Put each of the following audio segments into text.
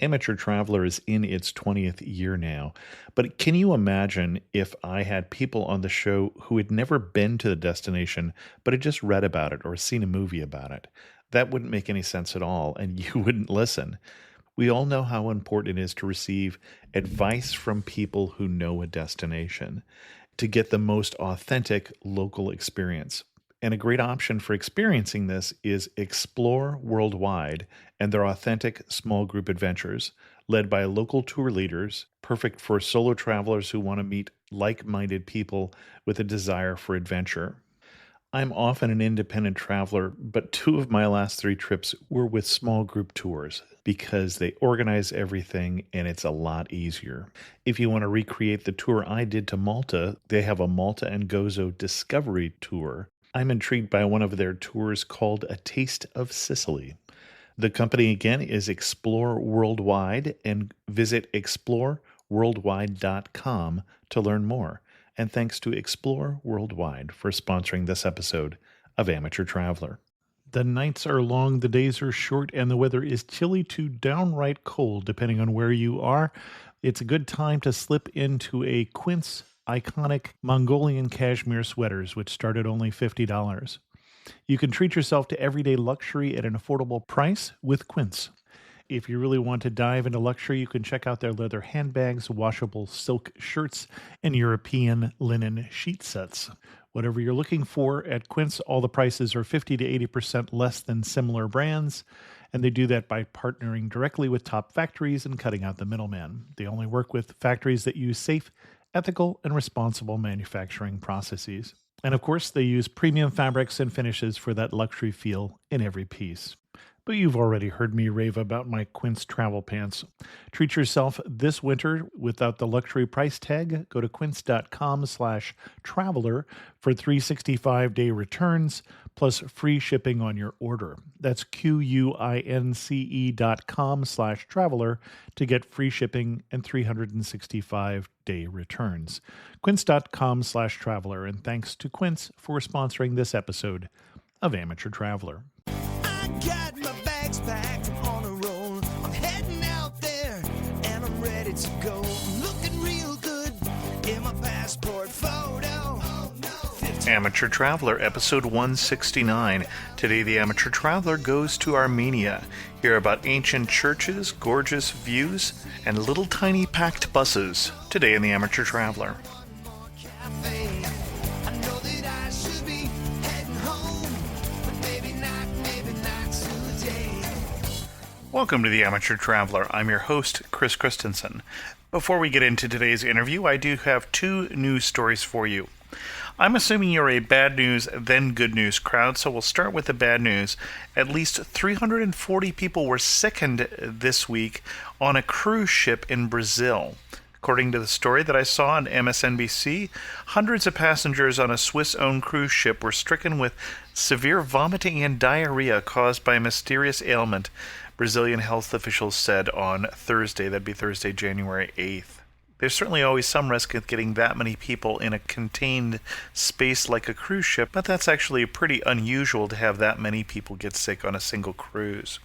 Amateur Traveler is in its 20th year now, but can you imagine if I had people on the show who had never been to the destination, but had just read about it or seen a movie about it? That wouldn't make any sense at all, and you wouldn't listen. We all know how important it is to receive advice from people who know a destination to get the most authentic local experience. And a great option for experiencing this is Explore Worldwide and their authentic small group adventures, led by local tour leaders, perfect for solo travelers who want to meet like minded people with a desire for adventure. I'm often an independent traveler, but two of my last three trips were with small group tours because they organize everything and it's a lot easier. If you want to recreate the tour I did to Malta, they have a Malta and Gozo Discovery Tour. I'm intrigued by one of their tours called A Taste of Sicily. The company again is Explore Worldwide, and visit exploreworldwide.com to learn more. And thanks to Explore Worldwide for sponsoring this episode of Amateur Traveler. The nights are long, the days are short, and the weather is chilly to downright cold, depending on where you are. It's a good time to slip into a Quince iconic Mongolian cashmere sweaters, which start at only $50. You can treat yourself to everyday luxury at an affordable price with Quince. If you really want to dive into luxury, you can check out their leather handbags, washable silk shirts, and European linen sheet sets. Whatever you're looking for at Quince, all the prices are 50 to 80% less than similar brands, and they do that by partnering directly with top factories and cutting out the middleman. They only work with factories that use safe, ethical, and responsible manufacturing processes. And of course, they use premium fabrics and finishes for that luxury feel in every piece. But you've already heard me rave about my Quince travel pants. Treat yourself this winter without the luxury price tag. Go to quince.com/traveler for 365-day returns plus free shipping on your order. That's QUINCE.com/traveler to get free shipping and 365-day returns. Quince.com/traveler. And thanks to Quince for sponsoring this episode of Amateur Traveler. Got my bags packed, I'm on a roll. I'm heading out there and I'm ready to go. I'm looking real good in my passport photo. Oh, no. Amateur Traveler, episode 169. Today, the Amateur Traveler goes to Armenia. Hear about ancient churches, gorgeous views, and little tiny packed buses. Today in the Amateur Traveler. Welcome to the Amateur Traveler. I'm your host, Chris Christensen. Before we get into today's interview, I do have two news stories for you. I'm assuming you're a bad news, then good news crowd, so we'll start with the bad news. At least 340 people were sickened this week on a cruise ship in Brazil. According to the story that I saw on MSNBC, hundreds of passengers on a Swiss-owned cruise ship were stricken with severe vomiting and diarrhea caused by a mysterious ailment, Brazilian health officials said on Thursday. That'd be Thursday, January 8th. There's certainly always some risk of getting that many people in a contained space like a cruise ship, but that's actually pretty unusual to have that many people get sick on a single cruise.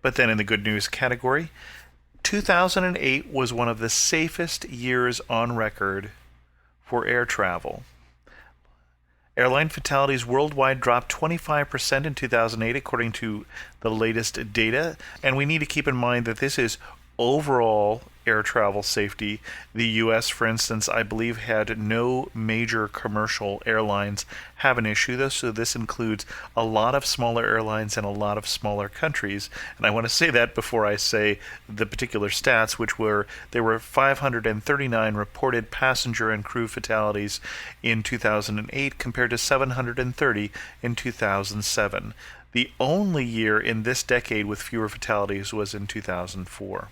But then in the good news category, 2008 was one of the safest years on record for air travel. Airline fatalities worldwide dropped 25% in 2008, according to the latest data. And we need to keep in mind that this is overall air travel safety. The U.S., for instance, I believe had no major commercial airlines have an issue, though. So this includes a lot of smaller airlines in a lot of smaller countries. And I want to say that before I say the particular stats, which were there were 539 reported passenger and crew fatalities in 2008 compared to 730 in 2007. The only year in this decade with fewer fatalities was in 2004.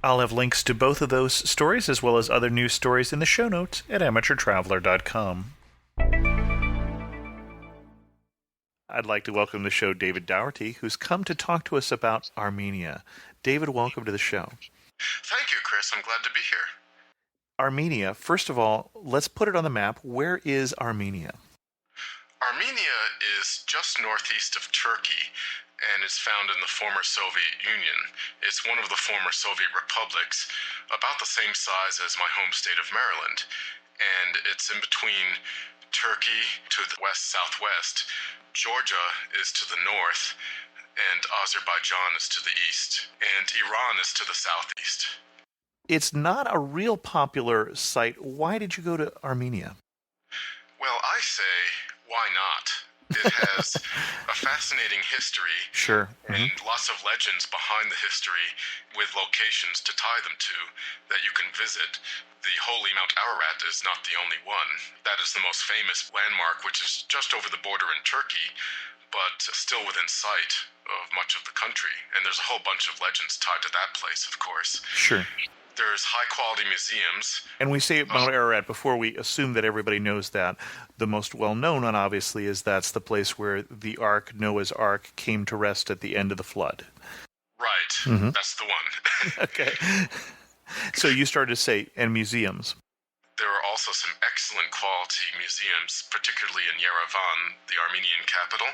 I'll have links to both of those stories as well as other news stories in the show notes at amateurtraveler.com. I'd like to welcome to the show David Dougherty, who's come to talk to us about Armenia. David, welcome to the show. Thank you, Chris. I'm glad to be here. Armenia, first of all, let's put it on the map. Where is Armenia? Armenia is just northeast of Turkey, and is found in the former Soviet Union. It's one of the former Soviet republics, about the same size as my home state of Maryland, and it's in between Turkey to the west-southwest, Georgia is to the north, and Azerbaijan is to the east, and Iran is to the southeast. It's not a real popular site. Why did you go to Armenia? Well, I say, why not? It has a fascinating history. Sure. And lots of legends behind the history with locations to tie them to that you can visit. The holy Mount Ararat is not the only one. That is the most famous landmark, which is just over the border in Turkey, but still within sight of much of the country. And there's a whole bunch of legends tied to that place, of course. Sure. There's high-quality museums. And we say Mount Ararat before we assume that everybody knows that. The most well-known one, obviously, is that's the place where the Ark, Noah's Ark, came to rest at the end of the flood. Right. That's the one. Okay. So you started to say, and museums. There are also some excellent quality museums, particularly in Yerevan, the Armenian capital.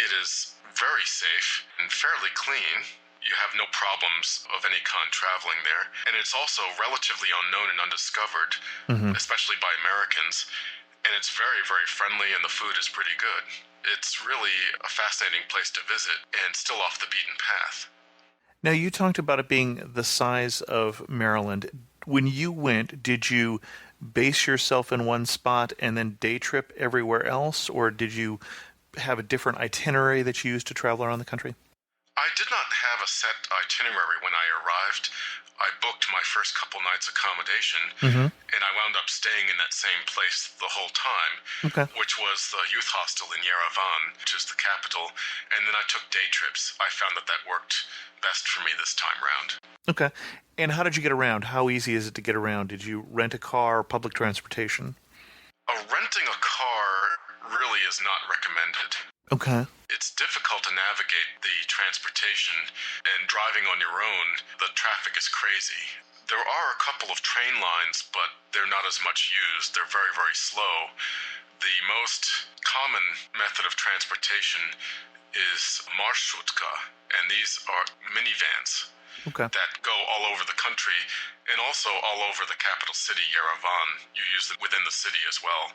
It is very safe and fairly clean. You have no problems of any kind traveling there. And it's also relatively unknown and undiscovered, especially by Americans. And it's very, very friendly, and the food is pretty good. It's really a fascinating place to visit, and still off the beaten path. Now, you talked about it being the size of Maryland. When you went, did you base yourself in one spot and then day trip everywhere else, or did you have a different itinerary that you used to travel around the country? I did not have a set itinerary when I arrived. I booked my first couple nights accommodation, and I wound up staying in that same place the whole time, which was the youth hostel in Yerevan, which is the capital, and then I took day trips. I found that worked best for me this time round. Okay. And how did you get around? How easy is it to get around? Did you rent a car or public transportation? Renting a car really is not recommended. Okay. It's difficult to navigate the transportation, and driving on your own, the traffic is crazy. There are a couple of train lines, but they're not as much used. They're very, very slow. The most common method of transportation is marshrutkas, and these are minivans that go all over the country and also all over the capital city, Yerevan. You use it within the city as well.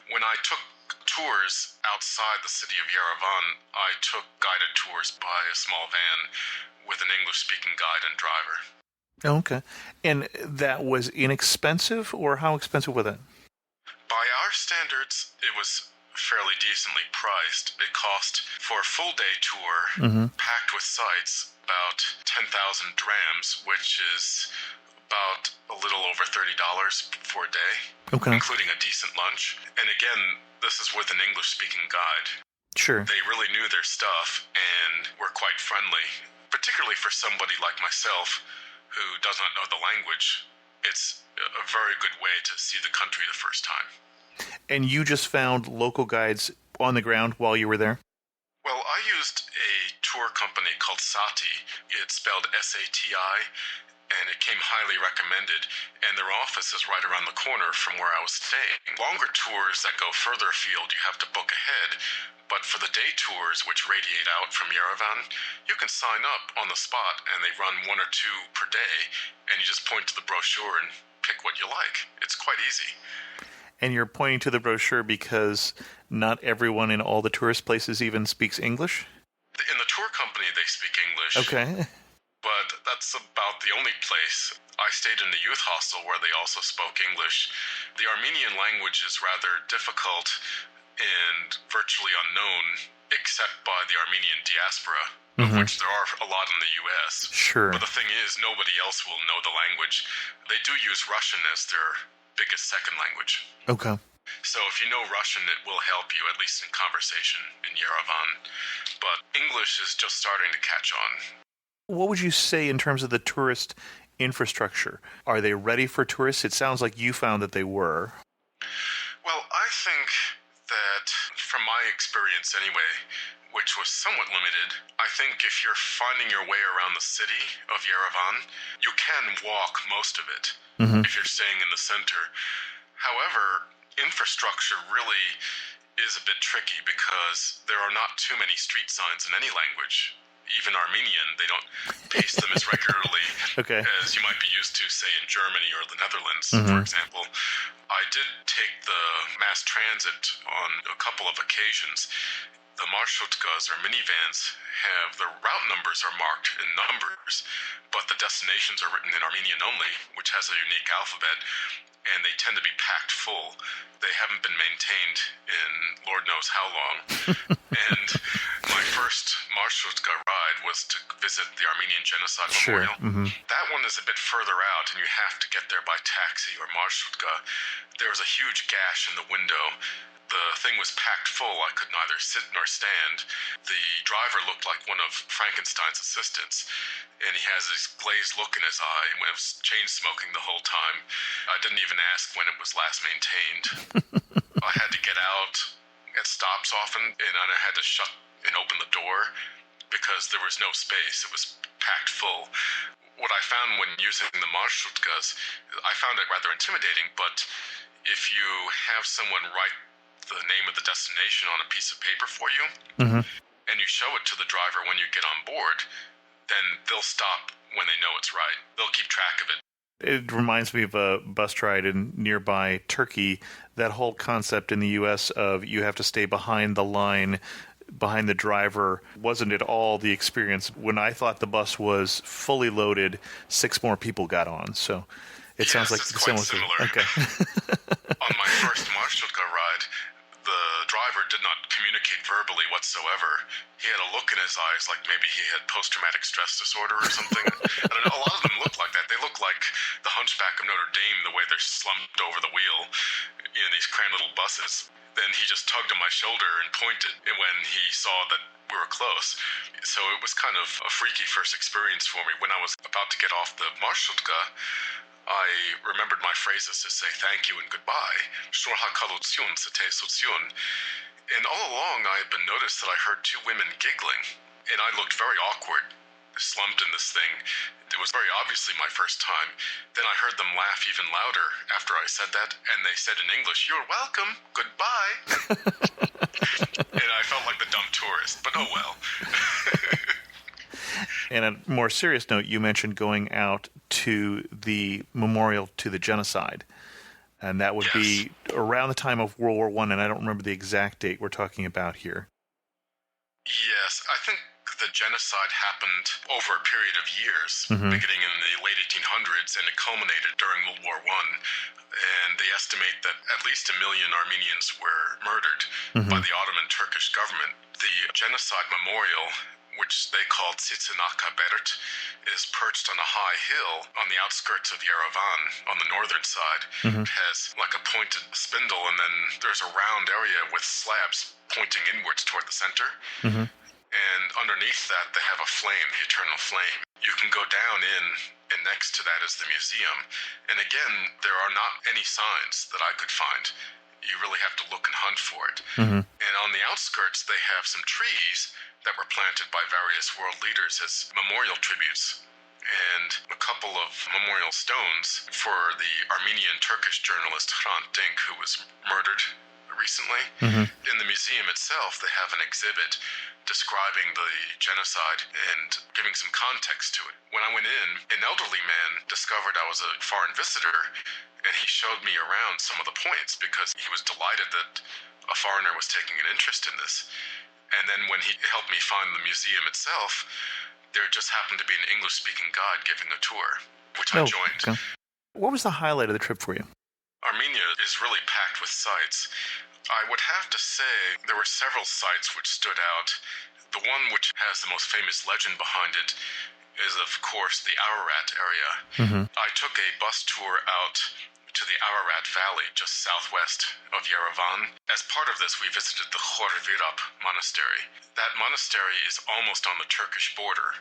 When I took tours outside the city of Yerevan, I took guided tours by a small van with an English-speaking guide and driver. Okay. And that was inexpensive, or how expensive was it? By our standards, it was fairly decently priced. It cost, for a full-day tour, packed with sites, about 10,000 drams, which is about a little over $30 for a day, including a decent lunch. And again, this is with an English-speaking guide. Sure. They really knew their stuff and were quite friendly, particularly for somebody like myself who does not know the language. It's a very good way to see the country the first time. And you just found local guides on the ground while you were there? Well, I used a tour company called Sati. It's spelled S-A-T-I, and it came highly recommended, and their office is right around the corner from where I was staying. Longer tours that go further afield, you have to book ahead, but for the day tours, which radiate out from Yerevan, you can sign up on the spot, and they run 1 or 2 per day, and you just point to the brochure and pick what you like. It's quite easy. And you're pointing to the brochure because not everyone in all the tourist places even speaks English? In the tour company, they speak English. Okay. But that's about the only place. I stayed in a youth hostel where they also spoke English. The Armenian language is rather difficult and virtually unknown, except by the Armenian diaspora, of which there are a lot in the U.S. Sure. But the thing is, nobody else will know the language. They do use Russian as their biggest second language. Okay. So if you know Russian, it will help you, at least in conversation in Yerevan. But English is just starting to catch on. What would you say in terms of the tourist infrastructure? Are they ready for tourists? It sounds like you found that they were. Well, I think that, from my experience anyway, which was somewhat limited, I think if you're finding your way around the city of Yerevan, you can walk most of it if you're staying in the center. However, infrastructure really is a bit tricky because there are not too many street signs in any language. Even Armenian, they don't paste them as regularly as you might be used to, say, in Germany or the Netherlands, for example. I did take the mass transit on a couple of occasions. The marshutkas, or minivans, have the route numbers are marked in numbers, but the destinations are written in Armenian only, which has a unique alphabet, and they tend to be packed full. They haven't been maintained in Lord knows how long. And my first marshutka ride was to visit the Armenian Genocide Memorial. That one is a bit further out, and you have to get there by taxi or marshutka. There was a huge gash in the window. The thing was packed full. I could neither sit nor stand. The driver looked like one of Frankenstein's assistants, and he has this glazed look in his eye and was chain smoking the whole time. I didn't even ask when it was last maintained. I had to get out at stops often, and I had to shut and open the door because there was no space. It was packed full. What I found when using the marshutkas, I found it rather intimidating, but if you have someone write the name of the destination on a piece of paper for you, and you show it to the driver when you get on board, then they'll stop when they know it's right. They'll keep track of it. It reminds me of a bus ride in nearby Turkey. That whole concept in the U.S. of you have to stay behind the line, behind the driver, wasn't at all the experience. When I thought the bus was fully loaded, 6 more people got on. So it sounds like it's quite similar. Okay. On my first marshutka ride, the driver did not communicate verbally whatsoever. He had a look in his eyes like maybe he had post-traumatic stress disorder or something. I don't know, a lot of them look like that. They look like the Hunchback of Notre Dame, the way they're slumped over the wheel in these cramped little buses. Then he just tugged on my shoulder and pointed when he saw that we were close. So it was kind of a freaky first experience for me. When I was about to get off the marshutka, I remembered my phrases to say thank you and goodbye. And all along I had been noticed that I heard 2 women giggling, and I looked very awkward, slumped in this thing. It was very obviously my first time. Then I heard them laugh even louder after I said that, and they said in English, "You're welcome, goodbye." And I felt like the dumb tourist, but oh well. And on a more serious note, you mentioned going out to the memorial to the genocide. And that would be around the time of World War I, and I don't remember the exact date we're talking about here. Yes, I think the genocide happened over a period of years, beginning in the late 1800s, and it culminated during World War I. And they estimate that at least 1 million Armenians were murdered by the Ottoman Turkish government. The genocide memorial, which they called Tsitsinaka Beret, is perched on a high hill on the outskirts of Yerevan on the northern side. It has like a pointed spindle, and then there's a round area with slabs pointing inwards toward the center. And underneath that, they have a flame, the eternal flame. You can go down in, and next to that is the museum. And again, there are not any signs that I could find. You really have to look and hunt for it. And on the outskirts, they have some trees that were planted by various world leaders as memorial tributes, and a couple of memorial stones for the Armenian Turkish journalist Hrant Dink, who was murdered recently. In the museum itself, they have an exhibit describing the genocide and giving some context to it. When I went in, an elderly man discovered I was a foreign visitor, and he showed me around some of the points because he was delighted that a foreigner was taking an interest in this. And then when he helped me find the museum itself, there just happened to be an English-speaking guide giving a tour, which I joined. Okay. What was the highlight of the trip for you? Armenia is really packed with sites. I would have to say there were several sites which stood out. The one which has the most famous legend behind it is, of course, the Ararat area. I took a bus tour out to the Ararat Valley, just southwest of Yerevan. As part of this, we visited the Khor-Virap monastery. That monastery is almost on the Turkish border,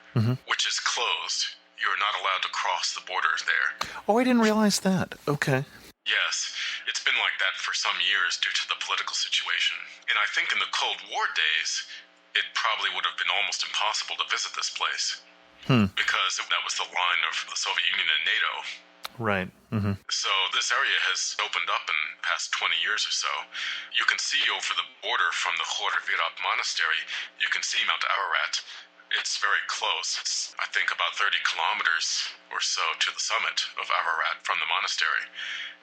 which is closed. You're not allowed to cross the borders there. Oh, I didn't realize that. Okay. Yes, it's been like that for some years due to the political situation. And I think in the Cold War days, it probably would have been almost impossible to visit this place. Because that was the line of the Soviet Union and NATO. Right. Mm-hmm. So this area has opened up in the past 20 years or so. You can see over the border from the Armenian monastery, you can see Mount Ararat. It's very close. It's, I think, about 30 kilometers or so to the summit of Ararat from the monastery.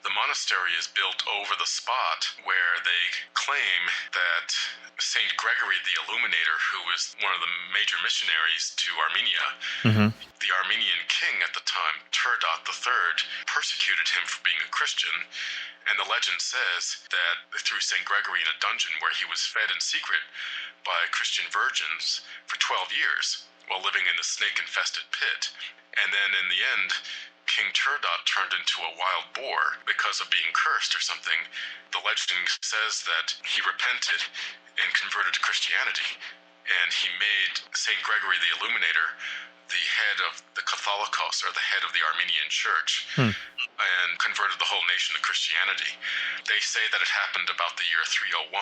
The monastery is built over the spot where they claim that Saint Gregory the Illuminator, who was one of the major missionaries to Armenia, the Armenian king at the time, Turdot III, persecuted him for being a Christian. And the legend says that threw St. Gregory in a dungeon where he was fed in secret by Christian virgins for 12 years while living in the snake-infested pit. And then in the end, King Turdot turned into a wild boar because of being cursed or something. The legend says that he repented and converted to Christianity, and he made St. Gregory the Illuminator the head of the Catholicos, or the head of the Armenian church, and converted the whole nation to Christianity. They say that it happened about the year 301,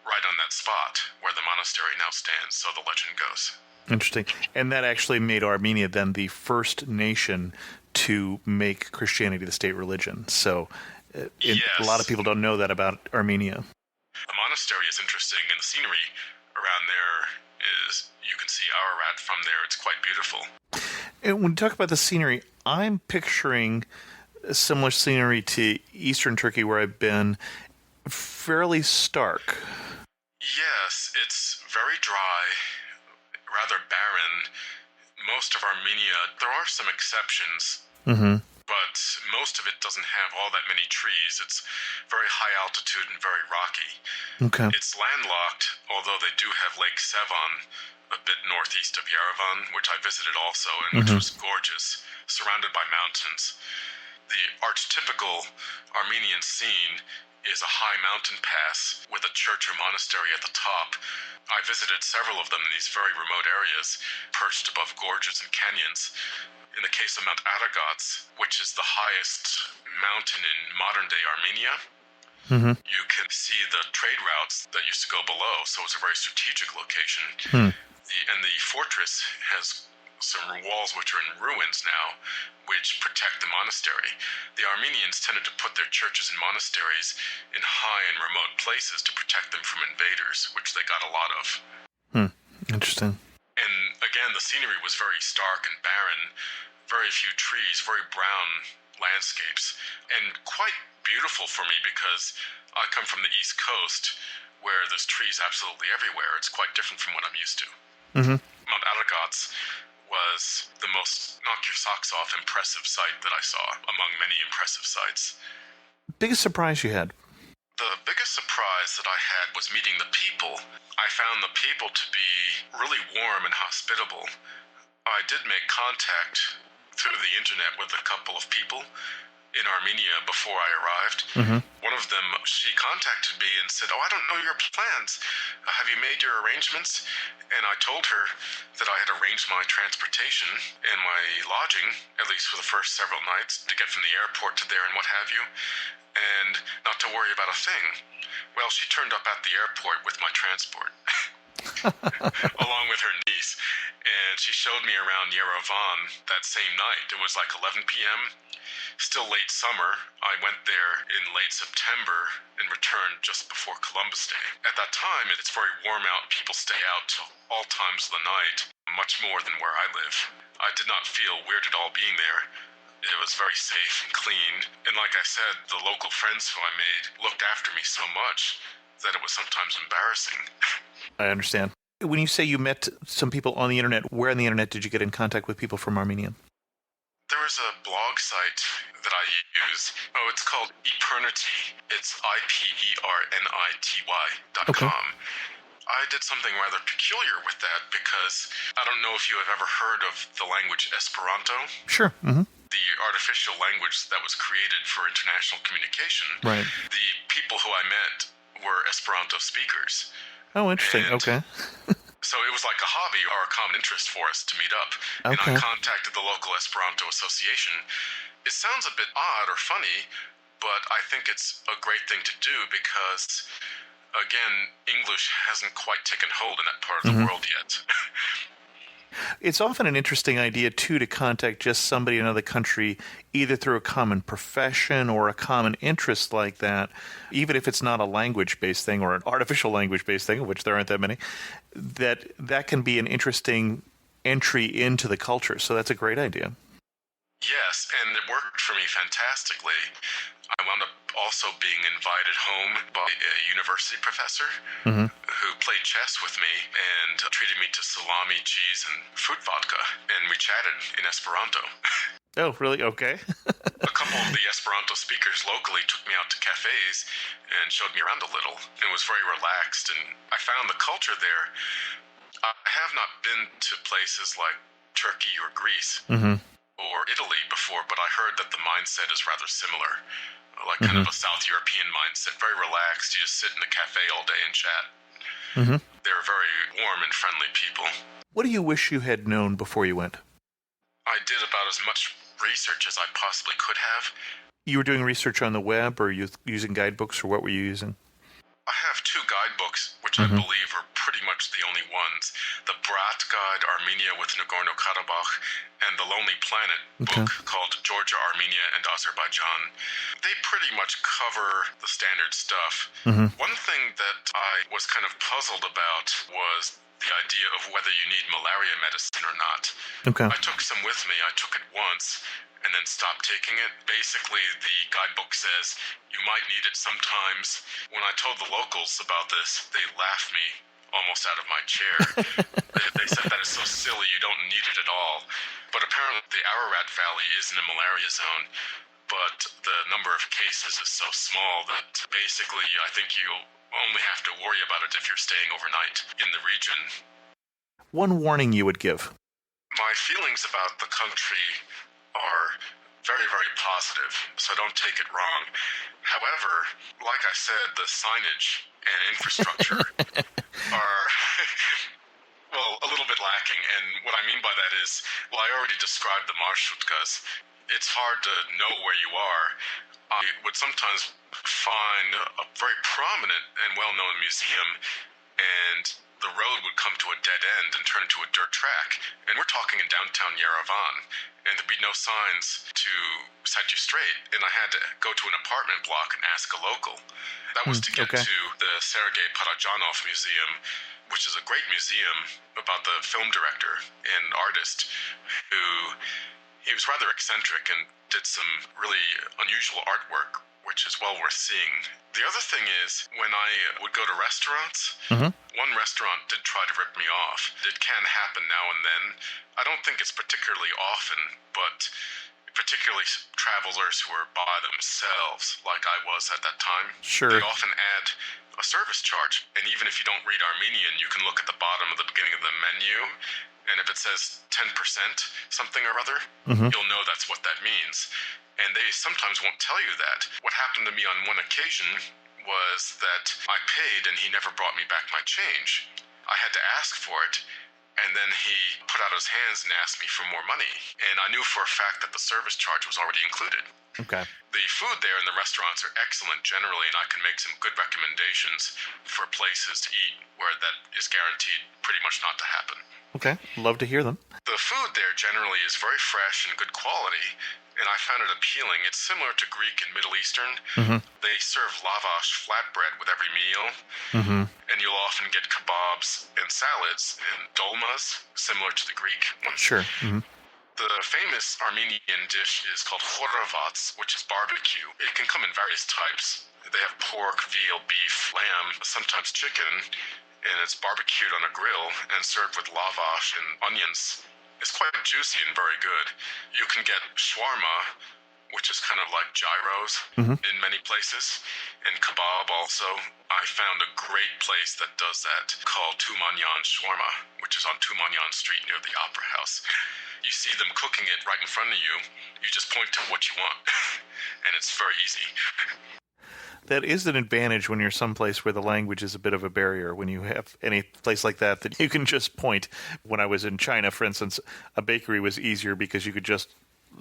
right on that spot where the monastery now stands, so the legend goes. Interesting. And that actually made Armenia then the first nation to make Christianity the state religion. So Yes. a lot of people don't know that about Armenia. The monastery is interesting, and the scenery around there is, you can see Ararat from there. It's quite beautiful. And when you talk about the scenery, I'm picturing a similar scenery to eastern Turkey where I've been, fairly stark. Yes, it's very dry, rather barren. Most of Armenia, there are some exceptions, but most of it doesn't have all that many trees. It's very high altitude and very rocky. Okay. It's landlocked, although they do have Lake Sevan a bit northeast of Yerevan, which I visited also, and which was gorgeous, surrounded by mountains. The archetypical Armenian scene is a high mountain pass with a church or monastery at the top. I visited several of them in these very remote areas, perched above gorges and canyons. In the case of Mount Ararat, which is the highest mountain in modern-day Armenia, you can see the trade routes that used to go below, so it's a very strategic location. And the fortress has some walls which are in ruins now, which protect the monastery. The Armenians tended to put their churches and monasteries in high and remote places to protect them from invaders, which they got a lot of. Interesting. And again, the scenery was very stark and barren, very few trees, very brown landscapes, and quite beautiful for me because I come from the East Coast where there's trees absolutely everywhere. It's quite different from what I'm used to. Mount Ararat was the most knock-your-socks-off impressive sight that I saw, among many impressive sights. Biggest surprise you had? The biggest surprise that I had was meeting the people. I found the people to be really warm and hospitable. I did make contact through the internet with a couple of people in Armenia before I arrived. One of them, she contacted me and said, "Oh, I don't know your plans. Have you made your arrangements?" And I told her that I had arranged my transportation and my lodging, at least for the first several nights, to get from the airport to there and what have you, and not to worry about a thing. Well, she turned up at the airport with my transport, along with her niece, and she showed me around Yerevan that same night. It was like 11 p.m., still late summer. I went there in late September and returned just before Columbus Day. At that time, it's very warm out. People stay out till all times of the night, much more than where I live. I did not feel weird at all being there. It was very safe and clean. And like I said, the local friends who I made looked after me so much that it was sometimes embarrassing. I understand. When you say you met some people on the internet, where on the internet did you get in contact with people from Armenia? There is a blog site that I use. Oh, it's called Epernity. It's ipernity.com. I did something rather peculiar with that because I don't know if you have ever heard of the language Esperanto. Sure. The artificial language that was created for international communication. Right. The people who I met were Esperanto speakers. Oh, interesting. And okay. So it was like a hobby or a common interest for us to meet up. Okay. And I contacted the local Esperanto association. It sounds a bit odd or funny, but I think it's a great thing to do because, again, English hasn't quite taken hold in that part of the world yet. It's often an interesting idea, too, to contact just somebody in another country, either through a common profession or a common interest like that, even if it's not a language-based thing or an artificial language-based thing, of which there aren't that many, that can be an interesting entry into the culture. So that's a great idea. Yes, and it worked for me fantastically. I wound up also being invited home by a university professor who played chess with me and treated me to salami, cheese, and fruit vodka, and we chatted in Esperanto. Oh, really? Okay. A couple of the Esperanto speakers locally took me out to cafes and showed me around a little. It was very relaxed, and I found the culture there. I have not been to places like Turkey or Greece or Italy before, but I heard that the mindset is rather similar, like kind of a South European mindset, very relaxed. You just sit in a cafe all day and chat. They're very warm and friendly people. What do you wish you had known before you went? I did about as much research as I possibly could have. You were doing research on the web, or you using guidebooks, or what were you using? I have two guidebooks, which I believe are pretty much the only ones. The Brat Guide, Armenia with Nagorno-Karabakh, and the Lonely Planet book called Georgia, Armenia, and Azerbaijan. They pretty much cover the standard stuff. One thing that I was kind of puzzled about was the idea of whether you need malaria medicine or not. I took some with me. I took it once and then stopped taking it. Basically, the guidebook says you might need it sometimes. When I told the locals about this, they laughed me almost out of my chair. They said that is so silly, you don't need it at all. But apparently the Ararat Valley isn't a malaria zone, but the number of cases is so small that basically I think you'll only have to worry about it if you're staying overnight in the region. One warning you would give? My feelings about the country are very, very positive, so don't take it wrong. However, like I said, the signage and infrastructure are, well, a little bit lacking. And what I mean by that is, well, I already described the marshrutkas. It's hard to know where you are. I would sometimes find a very prominent and well-known museum, and the road would come to a dead end and turn into a dirt track. And we're talking in downtown Yerevan, and there'd be no signs to set you straight. And I had to go to an apartment block and ask a local. That was to get to the Sergei Parajanov Museum, which is a great museum about the film director and artist who, he was rather eccentric and did some really unusual artwork, which is well worth seeing. The other thing is, when I would go to restaurants, one restaurant did try to rip me off. It can happen now and then. I don't think it's particularly often, but particularly travelers who are by themselves, like I was at that time, they often add a service charge. And even if you don't read Armenian, you can look at the bottom of the beginning of the menu, and if it says 10% something or other, you'll know that's what that means. And they sometimes won't tell you that. What happened to me on one occasion was that I paid and he never brought me back my change. I had to ask for it, and then he put out his hands and asked me for more money. And I knew for a fact that the service charge was already included. The food there in the restaurants are excellent generally, and I can make some good recommendations for places to eat where that is guaranteed pretty much not to happen. Love to hear them. The food there generally is very fresh and good quality, and I found it appealing. It's similar to Greek and Middle Eastern. They serve lavash flatbread with every meal, and you'll often get kebabs and salads and dolmas, similar to the Greek ones. The famous Armenian dish is called khoravats, which is barbecue. It can come in various types. They have pork, veal, beef, lamb, sometimes chicken, and it's barbecued on a grill and served with lavash and onions. It's quite juicy and very good. You can get shawarma, which is kind of like gyros in many places, and kebab also. I found a great place that does that called Tumanyan Shawarma, which is on Tumanyan Street near the Opera House. You see them cooking it right in front of you. You just point to what you want, and it's very easy. That is an advantage when you're someplace where the language is a bit of a barrier. When you have any place like that you can just point. When I was in China, for instance, a bakery was easier because you could just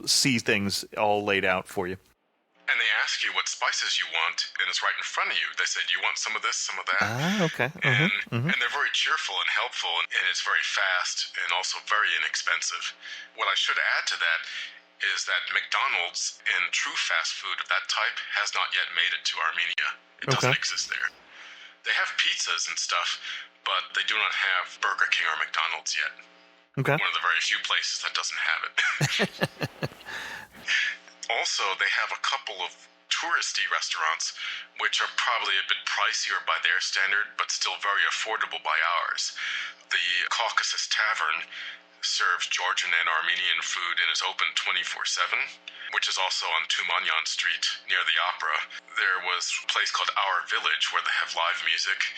see things all laid out for you. And they ask you what spices you want, and it's right in front of you. They say, do you want some of this, some of that? Ah, okay. And they're very cheerful and helpful, and it's very fast and also very inexpensive. What I should add to that is that McDonald's and true fast food of that type has not yet made it to Armenia. It doesn't exist there. They have pizzas and stuff, but they do not have Burger King or McDonald's yet. Okay. One of the very few places that doesn't have it. Also, they have a couple of touristy restaurants, which are probably a bit pricier by their standard, but still very affordable by ours. The Caucasus Tavern serves Georgian and Armenian food and is open 24/7, which is also on Tumanyan Street near the opera. There was a place called Our Village where they have live music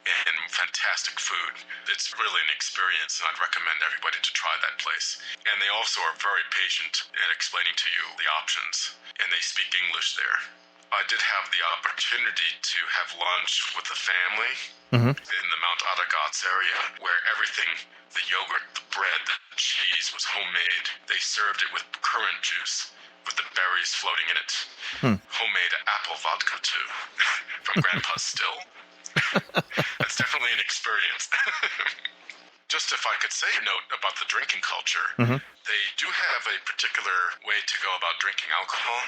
and fantastic food. It's really an experience, and I'd recommend everybody to try that place. And they also are very patient at explaining to you the options, and they speak English there. I did have the opportunity to have lunch with the family in the Mount Ararat area, where everything, the yogurt, the bread, the cheese was homemade. They served it with currant juice, with the berries floating in it. Homemade apple vodka, too, from Grandpa's still. That's definitely an experience. Just if I could say a note about the drinking culture, they do have a particular way to go about drinking alcohol.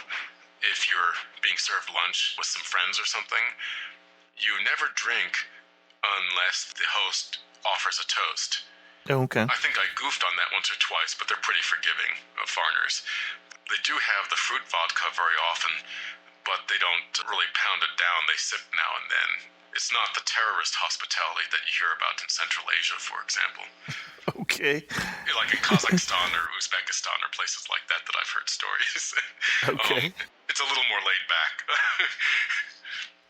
If you're being served lunch with some friends or something, you never drink unless the host offers a toast. Okay. I think I goofed on that once or twice, but they're pretty forgiving of foreigners. They do have the fruit vodka very often, but they don't really pound it down. They sip now and then. It's not the terrorist hospitality that you hear about in Central Asia, for example. Okay. Like in Kazakhstan or Uzbekistan or places like that I've heard stories. Okay. It's a little more laid back.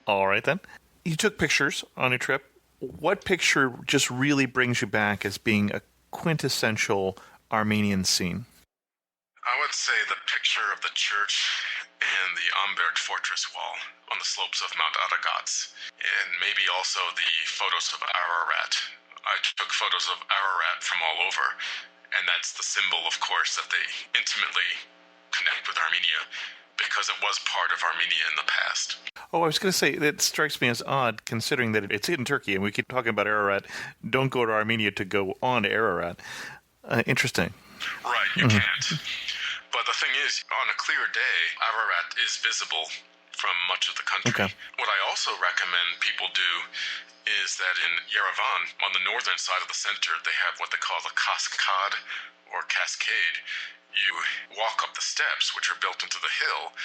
All right, then. You took pictures on a trip. What picture just really brings you back as being a quintessential Armenian scene? I would say the picture of the church and the Ambert fortress wall on the slopes of Mount Ararat, and maybe also the photos of Ararat. I took photos of Ararat from all over, and that's the symbol, of course, that they intimately connect with Armenia, because it was part of Armenia in the past. Oh, I was going to say, that strikes me as odd, considering that it's in Turkey, and we keep talking about Ararat. Don't go to Armenia to go on Ararat. Interesting. Right, you can't. But the thing is, on a clear day, Ararat is visible from much of the country. Okay. What I also recommend people do is that in Yerevan, on the northern side of the center, they have what they call the cascade or cascade. You walk up the steps, which are built into the hill,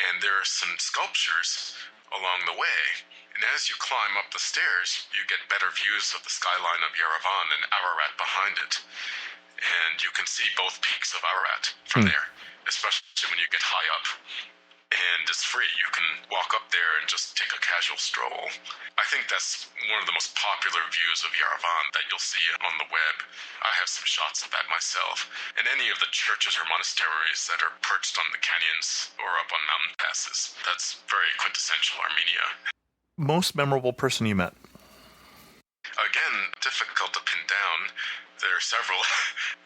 and there are some sculptures along the way. And as you climb up the stairs, you get better views of the skyline of Yerevan and Ararat behind it. And you can see both peaks of Ararat from there, especially when you get high up. And it's free. You can walk up there and just take a casual stroll. I think that's one of the most popular views of Yerevan that you'll see on the web. I have some shots of that myself. And any of the churches or monasteries that are perched on the canyons or up on mountain passes. That's very quintessential Armenia. Most memorable person you met? Again, difficult to pin down. There are several.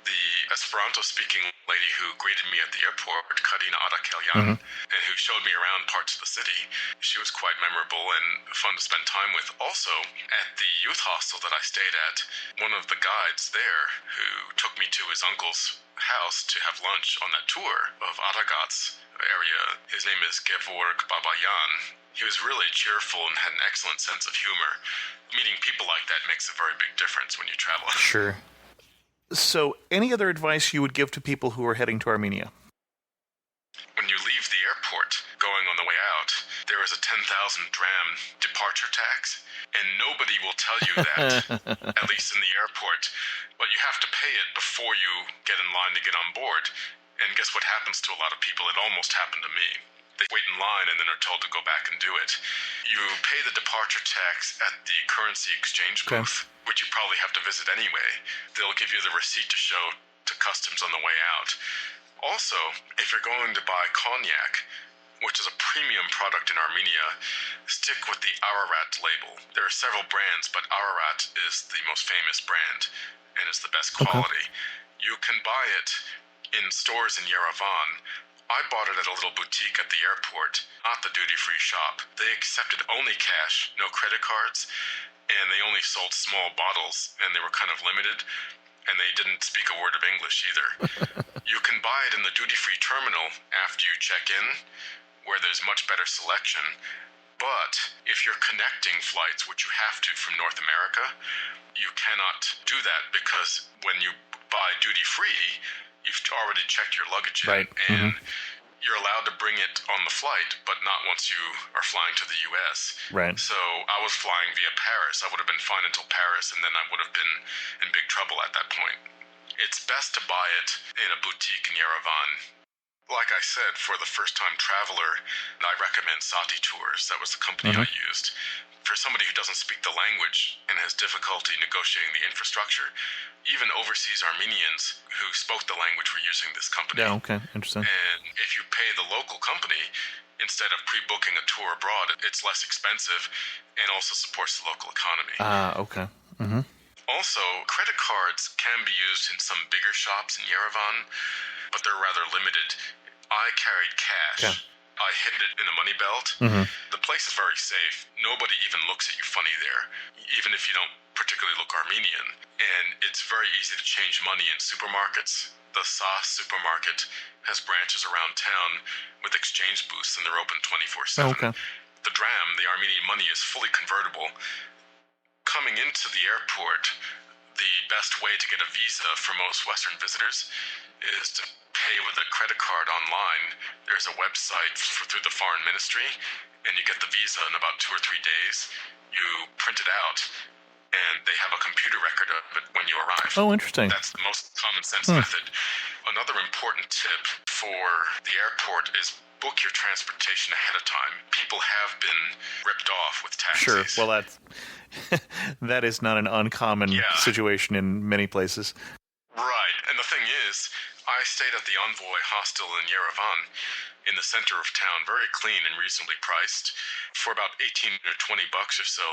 The Esperanto-speaking lady who greeted me at the airport, Karina Arakelyan, and who showed me around parts of the city. She was quite memorable and fun to spend time with. Also, at the youth hostel that I stayed at, one of the guides there who took me to his uncle's house to have lunch on that tour of Aragat's area, his name is Gevorg Babayan. He was really cheerful and had an excellent sense of humor. Meeting people like that makes a very big difference when you travel. Sure. So, any other advice you would give to people who are heading to Armenia? When you leave the airport, going on the way out, there is a 10,000 dram departure tax, and nobody will tell you that, at least in the airport, but you have to pay it before you get in line to get on board. And guess what happens to a lot of people? It almost happened to me. They wait in line and then are told to go back and do it. You pay the departure tax at the currency exchange booth, which you probably have to visit anyway. They'll give you the receipt to show to customs on the way out. Also, if you're going to buy cognac, which is a premium product in Armenia, stick with the Ararat label. There are several brands, but Ararat is the most famous brand and is the best quality. You can buy it in stores in Yerevan I bought it at a little boutique at the airport, not the duty-free shop. They accepted only cash, no credit cards, and they only sold small bottles, and they were kind of limited, and they didn't speak a word of English either. You can buy it in the duty-free terminal after you check in, where there's much better selection. But if you're connecting flights, which you have to from North America, you cannot do that because when you buy duty-free, you've already checked your luggage in, Right. and you're allowed to bring it on the flight, but not once you are flying to the U.S. Right. So I was flying via Paris. I would have been fine until Paris, and then I would have been in big trouble at that point. It's best to buy it in a boutique in Yerevan. Like I said, for the first-time traveler, I recommend Sati Tours. That was the company I used. For somebody who doesn't speak the language and has difficulty negotiating the infrastructure, even overseas Armenians who spoke the language were using this company. Yeah, okay. Interesting. And if you pay the local company, instead of pre-booking a tour abroad, it's less expensive and also supports the local economy. Okay. Also, credit cards can be used in some bigger shops in Yerevan, but they're rather limited. I carried cash. Okay. I hid it in a money belt. The place is very safe. Nobody even looks at you funny there, even if you don't particularly look Armenian. And it's very easy to change money in supermarkets. The SAS supermarket has branches around town with exchange booths, and they're open 24/7. Okay. The dram, the Armenian money, is fully convertible. Coming into the airport, the best way to get a visa for most Western visitors is to pay with a credit card online. There's a website through the foreign ministry, and you get the visa in about 2 or 3 days. You print it out, and they have a computer record of it when you arrive. Oh, interesting. That's the most common sense method. Another important tip for the airport is book your transportation ahead of time. People have been ripped off with taxis. Sure. Well, that is not an uncommon situation in many places. Right. And the thing is, I stayed at the Envoy Hostel in Yerevan, in the center of town, very clean and reasonably priced. For about 18 or 20 bucks or so,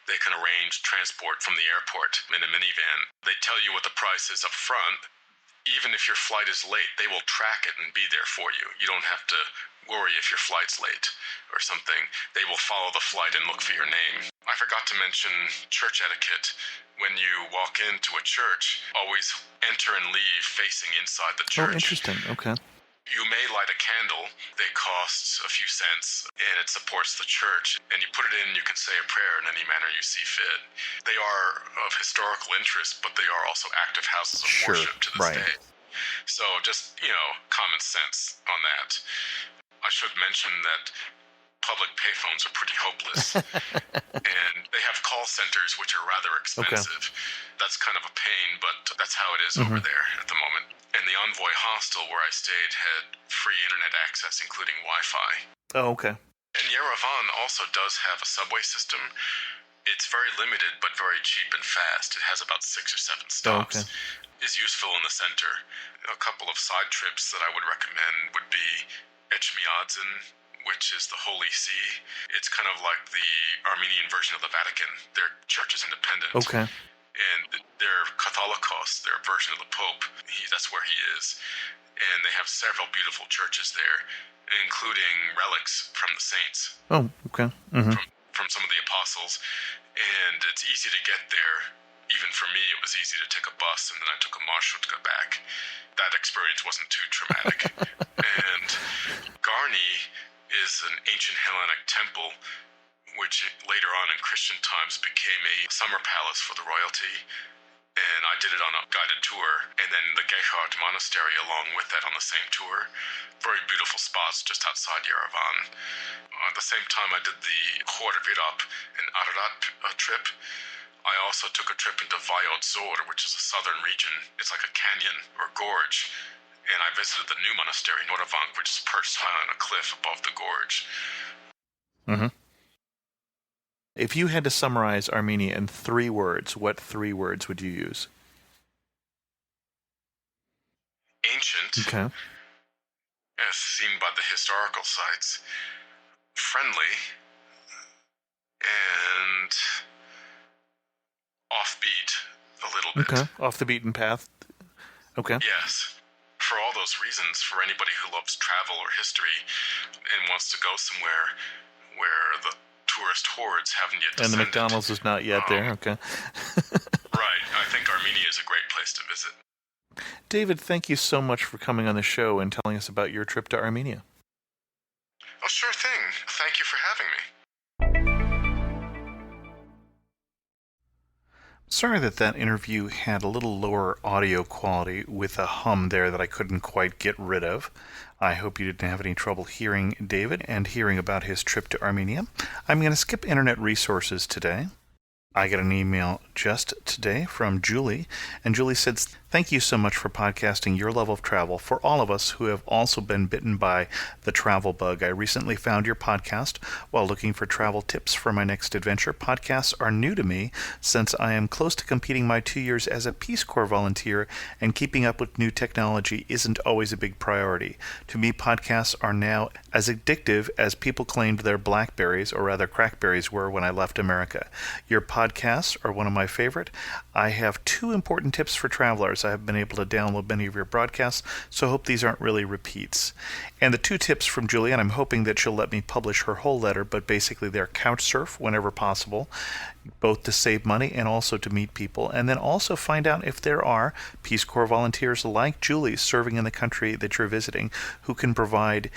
they can arrange transport from the airport in a minivan. They tell you what the price is up front. Even if your flight is late, they will track it and be there for you. You don't have to worry if your flight's late or something. They will follow the flight and look for your name. I forgot to mention church etiquette. When you walk into a church, always enter and leave facing inside the church. Oh, interesting. Okay. You may light a candle. They cost a few cents, and it supports the church. And you put it in, you can say a prayer in any manner you see fit. They are of historical interest, but they are also active houses of worship to this day. So just, common sense on that. I should mention that public payphones are pretty hopeless. And they have call centers, which are rather expensive. That's kind of a pain, but that's how it is over there at the moment. And the Envoy Hostel where I stayed had free internet access, including Wi-Fi. Oh, okay. And Yerevan also does have a subway system. It's very limited, but very cheap and fast. It has about 6 or 7 stops. Okay. Is useful in the center. A couple of side trips that I would recommend would be Echmiadzin, which is the Holy See. It's kind of like the Armenian version of the Vatican. Their church is independent. Okay. And they're Catholicos, their version of the Pope. That's where he is. And they have several beautiful churches there, including relics from the saints. Oh, okay. From some of the apostles. And it's easy to get there. Even for me, it was easy to take a bus, and then I took a marshrutkas back. That experience wasn't too traumatic. And Garni is an ancient Hellenic temple, which later on in Christian times became a summer palace for the royalty. And I did it on a guided tour, and then the Gehart Monastery along with that on the same tour. Very beautiful spots just outside Yerevan. At the same time, I did the Khor Virap and Ararat trip. I also took a trip into Vayot Zor, which is a southern region. It's like a canyon or gorge. And I visited the new monastery, Noravank, which is perched high on a cliff above the gorge. If you had to summarize Armenia in 3 words, what 3 words would you use? Ancient, Okay. as seen by the historical sites. Friendly, and offbeat a little bit. Okay. Off the beaten path. Okay. Yes. for all those reasons, for anybody who loves travel or history and wants to go somewhere where the tourist hordes haven't yet And the descended. McDonald's is not yet there, okay. Right. I think Armenia is a great place to visit. David, thank you so much for coming on the show and telling us about your trip to Armenia. Oh, sure thing. Thank you for having me. Sorry that interview had a little lower audio quality with a hum there that I couldn't quite get rid of. I hope you didn't have any trouble hearing David and hearing about his trip to Armenia. I'm going to skip internet resources today. I got an email just today from Julie, and Julie said, "Thank you so much for podcasting your love of travel for all of us who have also been bitten by the travel bug. I recently found your podcast while looking for travel tips for my next adventure. Podcasts are new to me since I am close to completing my 2 years as a Peace Corps volunteer, and keeping up with new technology isn't always a big priority. To me, podcasts are now as addictive as people claimed their Blackberries, or rather Crackberries, were when I left America. Your podcasts are one of my favorite. I have 2 important tips for travelers. I have been able to download many of your broadcasts, so I hope these aren't really repeats." And the 2 tips from Julie, and I'm hoping that she'll let me publish her whole letter, but basically they're couch surf whenever possible, both to save money and also to meet people, and then also find out if there are Peace Corps volunteers like Julie serving in the country that you're visiting who can provide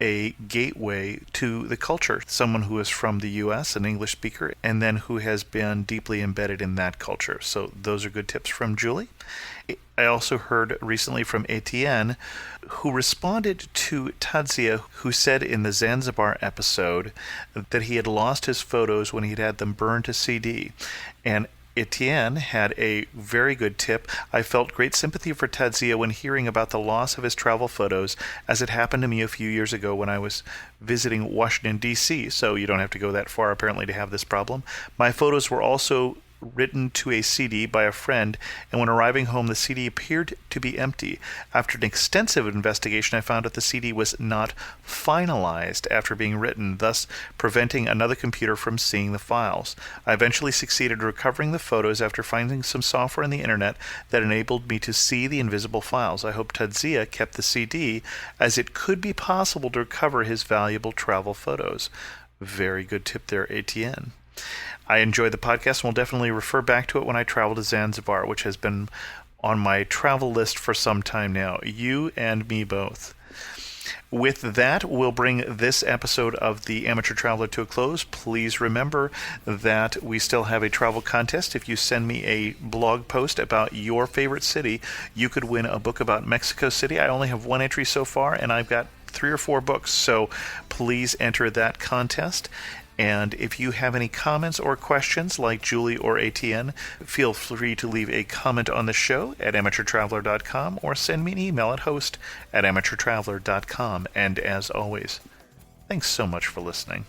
a gateway to the culture, someone who is from the U.S., an English speaker, and then who has been deeply embedded in that culture. So those are good tips from Julie. I also heard recently from Etienne, who responded to Tadzia, who said in the Zanzibar episode that he had lost his photos when he'd had them burned to CD. And Etienne had a very good tip. I felt great sympathy for Tadzia when hearing about the loss of his travel photos, as it happened to me a few years ago when I was visiting Washington, D.C., so you don't have to go that far apparently to have this problem. My photos were also written to a CD by a friend, and when arriving home the CD appeared to be empty. After an extensive investigation, I found out the CD was not finalized after being written, thus preventing another computer from seeing the files. I eventually succeeded recovering the photos after finding some software on the internet that enabled me to see the invisible files. I hope Tadzia kept the CD, as it could be possible to recover his valuable travel photos. Very good tip there, Etienne. I enjoy the podcast and will definitely refer back to it when I travel to Zanzibar, which has been on my travel list for some time now. You and me both. With that, we'll bring this episode of The Amateur Traveler to a close. Please remember that we still have a travel contest. If you send me a blog post about your favorite city, you could win a book about Mexico City. I only have 1 entry so far, and I've got 3 or 4 books, so please enter that contest. And if you have any comments or questions like Julie or Etienne, feel free to leave a comment on the show at amateurtraveler.com or send me an email at host@amateurtraveler.com. And as always, thanks so much for listening.